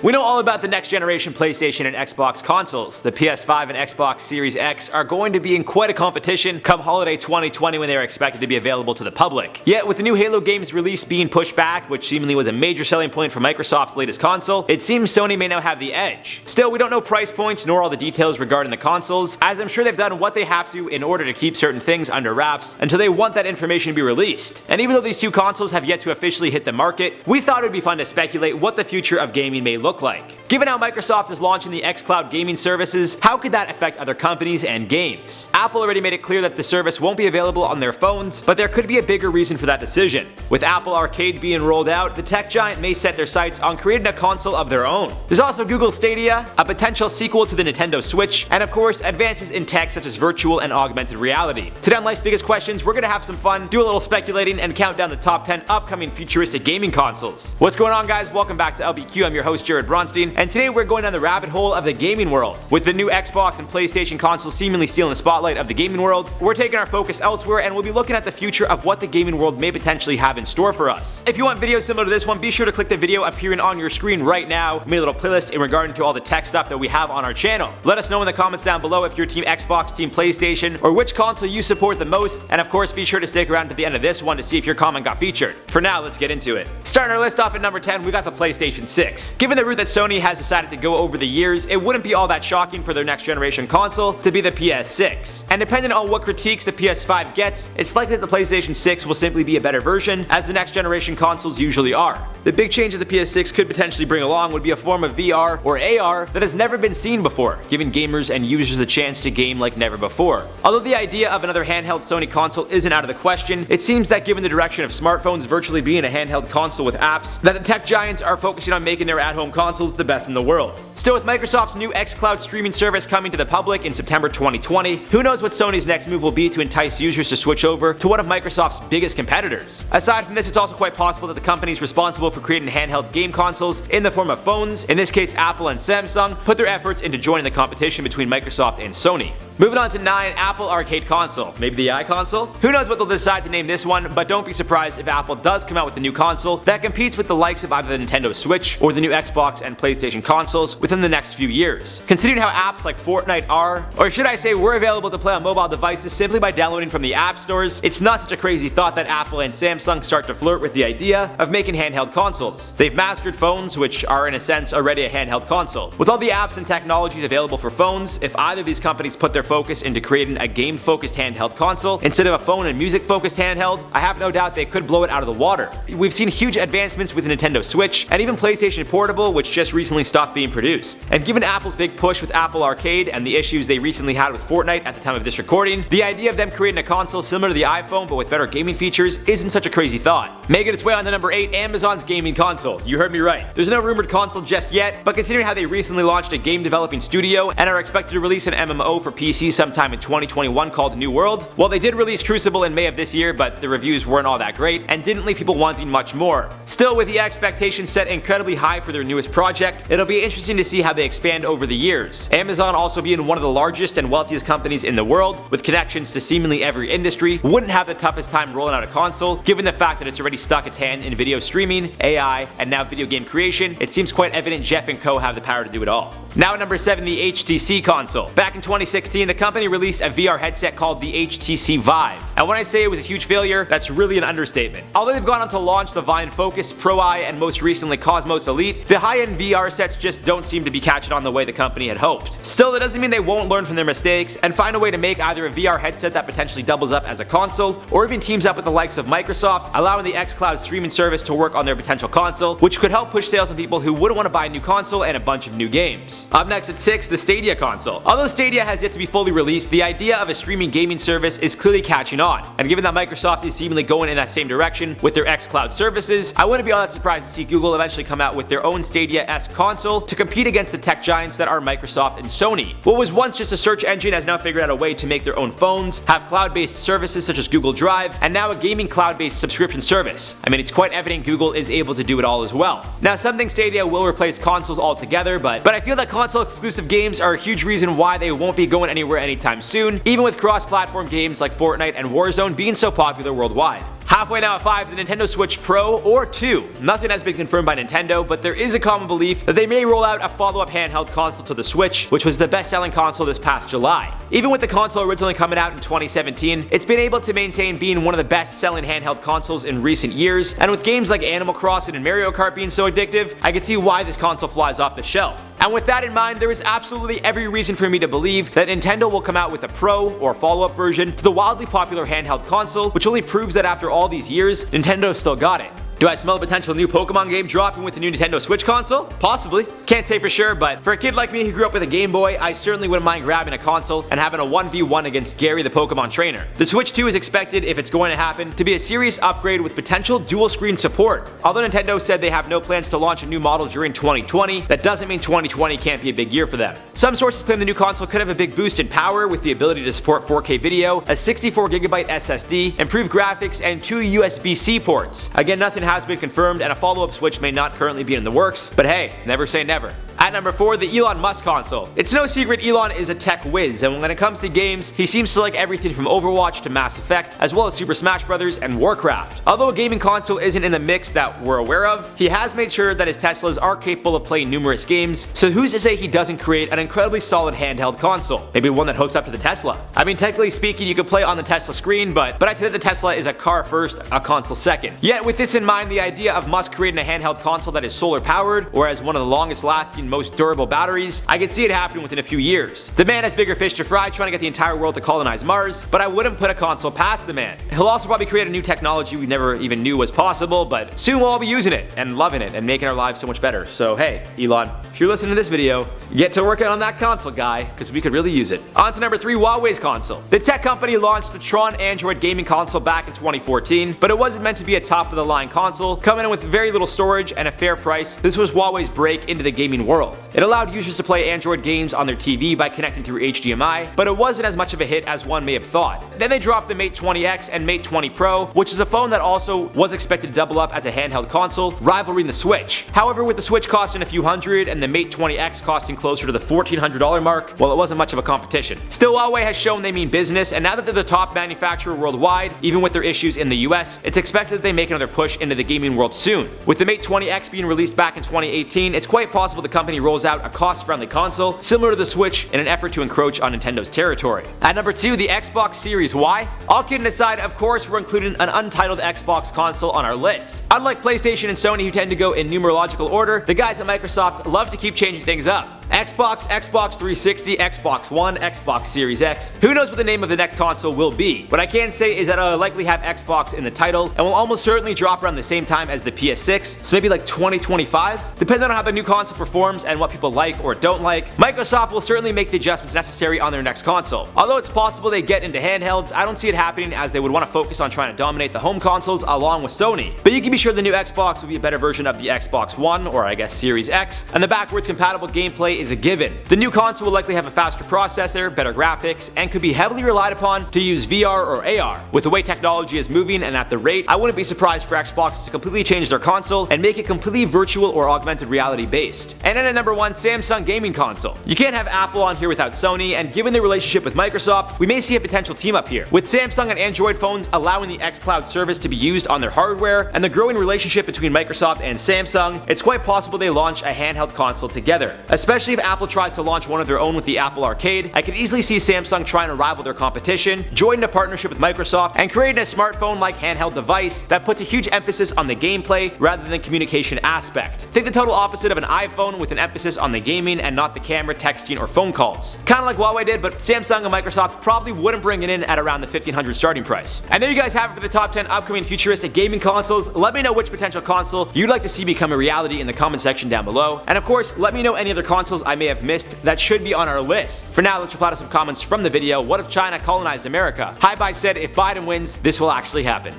We know all about the next generation PlayStation and Xbox consoles. The PS5 and Xbox Series X are going to be in quite a competition come holiday 2020 when they are expected to be available to the public. Yet with the new Halo games release being pushed back, which seemingly was a major selling point for Microsoft's latest console, it seems Sony may now have the edge. Still, we don't know price points nor all the details regarding the consoles, as I'm sure they've done what they have to in order to keep certain things under wraps until they want that information to be released. And even though these two consoles have yet to officially hit the market, we thought it would be fun to speculate what the future of gaming may look like. Given how Microsoft is launching the xCloud gaming services, how could that affect other companies and games? Apple already made it clear that the service won't be available on their phones, but there could be a bigger reason for that decision. With Apple Arcade being rolled out, the tech giant may set their sights on creating a console of their own. There's also Google Stadia, a potential sequel to the Nintendo Switch, and of course advances in tech such as virtual and augmented reality. Today on Life's Biggest Questions, we're gonna have some fun, do a little speculating, and count down the top 10 upcoming futuristic gaming consoles. What's going on, guys? Welcome back to LBQ. I'm your host, Jared Bronstein, and today we're going down the rabbit hole of the gaming world. With the new Xbox and PlayStation consoles seemingly stealing the spotlight of the gaming world, we're taking our focus elsewhere and we'll be looking at the future of what the gaming world may potentially have in store for us. If you want videos similar to this one, be sure to click the video appearing on your screen right now. We made a little playlist in regard to all the tech stuff that we have on our channel. Let us know in the comments down below if you're Team Xbox, Team PlayStation, or which console you support the most, and of course be sure to stick around to the end of this one to see if your comment got featured. For now, let's get into it. Starting our list off at number 10, we got the PlayStation 6. Given the route that Sony has decided to go over the years, it wouldn't be all that shocking for their next generation console to be the PS6. And depending on what critiques the PS5 gets, it's likely that the PlayStation 6 will simply be a better version, as the next generation consoles usually are. The big change that the PS6 could potentially bring along would be a form of VR or AR that has never been seen before, giving gamers and users a chance to game like never before. Although the idea of another handheld Sony console isn't out of the question, it seems that given the direction of smartphones virtually being a handheld console with apps, that the tech giants are focusing on making their at-home consoles the best in the world. Still, with Microsoft's new xCloud streaming service coming to the public in September 2020, who knows what Sony's next move will be to entice users to switch over to one of Microsoft's biggest competitors. Aside from this, it's also quite possible that the companies responsible for creating handheld game consoles in the form of phones, in this case Apple and Samsung, put their efforts into joining the competition between Microsoft and Sony. Moving on to 9, Apple Arcade Console. Maybe the iConsole? Who knows what they'll decide to name this one, but don't be surprised if Apple does come out with a new console that competes with the likes of either the Nintendo Switch or the new Xbox and PlayStation consoles within the next few years. Considering how apps like Fortnite are, or should I say were available to play on mobile devices simply by downloading from the app stores, it's not such a crazy thought that Apple and Samsung start to flirt with the idea of making handheld consoles. They've mastered phones, which are in a sense already a handheld console. With all the apps and technologies available for phones, if either of these companies put their focus into creating a game-focused handheld console instead of a phone and music-focused handheld, I have no doubt they could blow it out of the water. We've seen huge advancements with the Nintendo Switch, and even PlayStation Portable, which just recently stopped being produced. And given Apple's big push with Apple Arcade and the issues they recently had with Fortnite at the time of this recording, the idea of them creating a console similar to the iPhone but with better gaming features isn't such a crazy thought. Making its way on to number 8, Amazon's gaming console. You heard me right. There's no rumored console just yet, but considering how they recently launched a game developing studio and are expected to release an MMO for PC sometime in 2021 called New World, well, they did release Crucible in May of this year, but the reviews weren't all that great and didn't leave people wanting much more. Still, with the expectations set incredibly high for their newest project, it'll be interesting to see how they expand over the years. Amazon, also being one of the largest and wealthiest companies in the world, with connections to seemingly every industry, wouldn't have the toughest time rolling out a console, given the fact that it's already stuck its hand in video streaming, AI, and now video game creation. It seems quite evident Jeff and co have the power to do it all. Now at number 7, the HTC console. Back in 2016, the company released a VR headset called the HTC Vive. And when I say it was a huge failure, that's really an understatement. Although they've gone on to launch the Vive Focus, Pro Eye, and most recently Cosmos Elite, the high-end VR sets just don't seem to be catching on the way the company had hoped. Still, that doesn't mean they won't learn from their mistakes and find a way to make either a VR headset that potentially doubles up as a console, or even teams up with the likes of Microsoft, allowing the xCloud streaming service to work on their potential console, which could help push sales on people who wouldn't want to buy a new console and a bunch of new games. Up next at 6, the Stadia console. Although Stadia has yet to be fully released, the idea of a streaming gaming service is clearly catching on, and given that Microsoft is seemingly going in that same direction with their xCloud services, I wouldn't be all that surprised to see Google eventually come out with their own Stadia-esque console to compete against the tech giants that are Microsoft and Sony. What was once just a search engine has now figured out a way to make their own phones, have cloud-based services such as Google Drive, and now a gaming cloud-based subscription service. I mean, it's quite evident Google is able to do it all as well. Now, some think Stadia will replace consoles altogether, but I feel that console exclusive games are a huge reason why they won't be going anywhere anytime soon, even with cross-platform games like Fortnite and Warzone being so popular worldwide. Halfway now at 5, the Nintendo Switch Pro or 2. Nothing has been confirmed by Nintendo, but there is a common belief that they may roll out a follow-up handheld console to the Switch, which was the best-selling console this past July. Even with the console originally coming out in 2017, it's been able to maintain being one of the best-selling handheld consoles in recent years, and with games like Animal Crossing and Mario Kart being so addictive, I can see why this console flies off the shelf. And with that in mind, there is absolutely every reason for me to believe that Nintendo will come out with a Pro or follow-up version to the wildly popular handheld console, which only proves that after all these years, Nintendo still got it. Do I smell a potential new Pokemon game dropping with the new Nintendo Switch console? Possibly. Can't say for sure, but for a kid like me who grew up with a Game Boy, I certainly wouldn't mind grabbing a console and having a 1v1 against Gary the Pokemon trainer. The Switch 2 is expected, if it's going to happen, to be a serious upgrade with potential dual screen support. Although Nintendo said they have no plans to launch a new model during 2020, that doesn't mean 2020 can't be a big year for them. Some sources claim the new console could have a big boost in power with the ability to support 4K video, a 64GB SSD, improved graphics, and 2 USB-C ports. Again, nothing has been confirmed, and a follow-up Switch may not currently be in the works, but hey, never say never. At number 4, the ELON MUSK console. It's no secret ELON is a tech whiz, and when it comes to games, he seems to like everything from Overwatch to Mass Effect, as well as Super Smash Bros. And Warcraft. Although a gaming console isn't in the mix that we're aware of, he has made sure that his Teslas are capable of playing numerous games, so who's to say he doesn't create an incredibly solid handheld console? Maybe one that hooks up to the Tesla. I mean, technically speaking, you could play on the Tesla screen, but I say that the Tesla is a car first, a console second. Yet with this in mind, the idea of MUSK creating a handheld console that is solar powered, or has one of the longest lasting, most durable batteries, I could see it happening within a few years. The man has bigger fish to fry trying to get the entire world to colonize Mars, but I wouldn't put a console past the man. He'll also probably create a new technology we never even knew was possible, but soon we'll all be using it and loving it and making our lives so much better. So hey, Elon, if you're listening to this video, get to working on that console, guy, because we could really use it. On to number 3, HUAWEI'S console. The tech company launched the Tron Android gaming console back in 2014, but it wasn't meant to be a top-of-the-line console, coming in with very little storage and a fair price. This was HUAWEI'S break into the gaming world. It allowed users to play Android games on their TV by connecting through HDMI, but it wasn't as much of a hit as one may have thought. Then they dropped the Mate 20X and Mate 20 Pro, which is a phone that also was expected to double up as a handheld console, rivaling the Switch. However, with the Switch costing a few hundred and the Mate 20X costing closer to the $1,400 mark, well, it wasn't much of a competition. Still, Huawei has shown they mean business, and now that they're the top manufacturer worldwide, even with their issues in the US, it's expected that they make another push into the gaming world soon. With the Mate 20X being released back in 2018, it's quite possible the company rolls out a cost-friendly console similar to the Switch in an effort to encroach on Nintendo's territory. At number 2, the Xbox Series. Why? All kidding aside, of course we're including an untitled Xbox console on our list. Unlike PlayStation and Sony, who tend to go in numerological order, the guys at Microsoft love to keep changing things up. Xbox, Xbox 360, Xbox One, Xbox Series X. Who knows what the name of the next console will be? What I can say is that I'll likely have Xbox in the title, and will almost certainly drop around the same time as the PS6, so maybe like 2025? Depending on how the new console performs and what people like or don't like, Microsoft will certainly make the adjustments necessary on their next console. Although it's possible they get into handhelds, I don't see it happening as they would want to focus on trying to dominate the home consoles along with Sony. But you can be sure the new Xbox will be a better version of the Xbox One, or I guess Series X, and the backwards compatible gameplay is a given. The new console will likely have a faster processor, better graphics, and could be heavily relied upon to use VR or AR. With the way technology is moving and at the rate, I wouldn't be surprised for Xbox to completely change their console and make it completely virtual or augmented reality based. And then at number 1, Samsung gaming console. You can't have Apple on here without Sony, and given their relationship with Microsoft, we may see a potential team up here. With Samsung and Android phones allowing the xCloud service to be used on their hardware, and the growing relationship between Microsoft and Samsung, it's quite possible they launch a handheld console together. Especially if Apple tries to launch one of their own with the Apple Arcade, I could easily see Samsung trying to rival their competition, joining a partnership with Microsoft, and creating a smartphone-like handheld device that puts a huge emphasis on the gameplay rather than the communication aspect. Think the total opposite of an iPhone with an emphasis on the gaming and not the camera, texting, or phone calls. Kinda like Huawei did, but Samsung and Microsoft probably wouldn't bring it in at around the $1,500 starting price. And there you guys have it for the top 10 upcoming futuristic gaming consoles. Let me know which potential console you'd like to see become a reality in the comment section down below. And of course, let me know any other consoles I may have missed that should be on our list. For now, let's reply to some comments from the video. What if China colonized America? HUAWEI'S said if Biden wins, this will actually happen.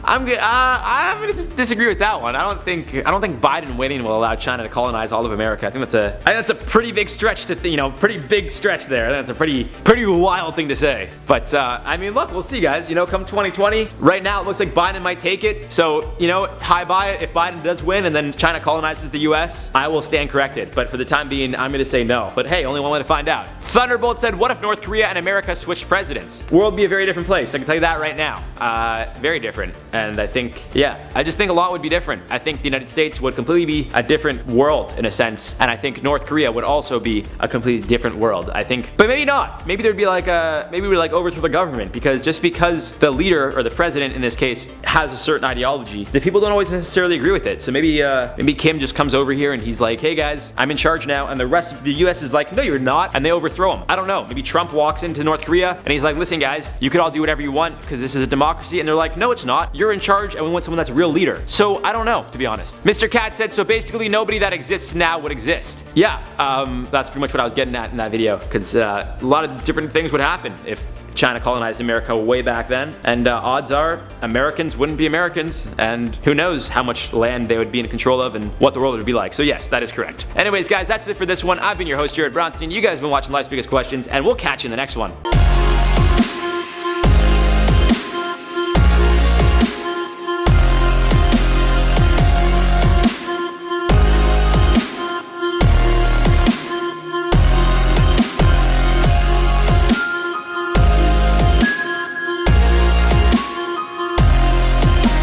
I'm gonna disagree with that one. I don't think Biden winning will allow China to colonize all of America. I think that's a pretty big stretch to pretty big stretch there. That's a pretty wild thing to say. But I mean, look, we'll see, guys. Come 2020. Right now, it looks like Biden might take it. So hi bye. If Biden does win and then China colonizes the U.S., I will stand corrected. But for the time being, I'm gonna say no. But hey, only one way to find out. Thunderbolt said, "What if North Korea and America switched presidents? World would be a very different place. I can tell you that right now. Very different. and I think, yeah, I just think a lot would be different. I think the United States would completely be a different world in a sense, and I think North Korea would also be a completely different world. I think, but maybe not. Maybe there'd be like maybe we would like overthrow the government, because just because the leader or the president in this case has a certain ideology, the people don't always necessarily agree with it. So maybe Kim just comes over here and he's like, hey guys, I'm in charge now, and the rest of the US is like, no you're not, and they overthrow him. I don't know. Maybe Trump walks into North Korea and he's like, listen guys, you could all do whatever you want because this is a democracy, and they're like, no it's not, you're in charge and we want someone that's a real leader. So I don't know, to be honest. Mr. Cat said, so basically nobody that exists now would exist. Yeah, that's pretty much what I was getting at in that video, because a lot of different things would happen if China colonized America way back then, and odds are Americans wouldn't be Americans, and who knows how much land they would be in control of and what the world would be like. So yes, that is correct. Anyways guys, that's it for this one. I've been your host, Jared Brownstein. You guys have been watching Life's Biggest Questions, and we'll catch you in the next one.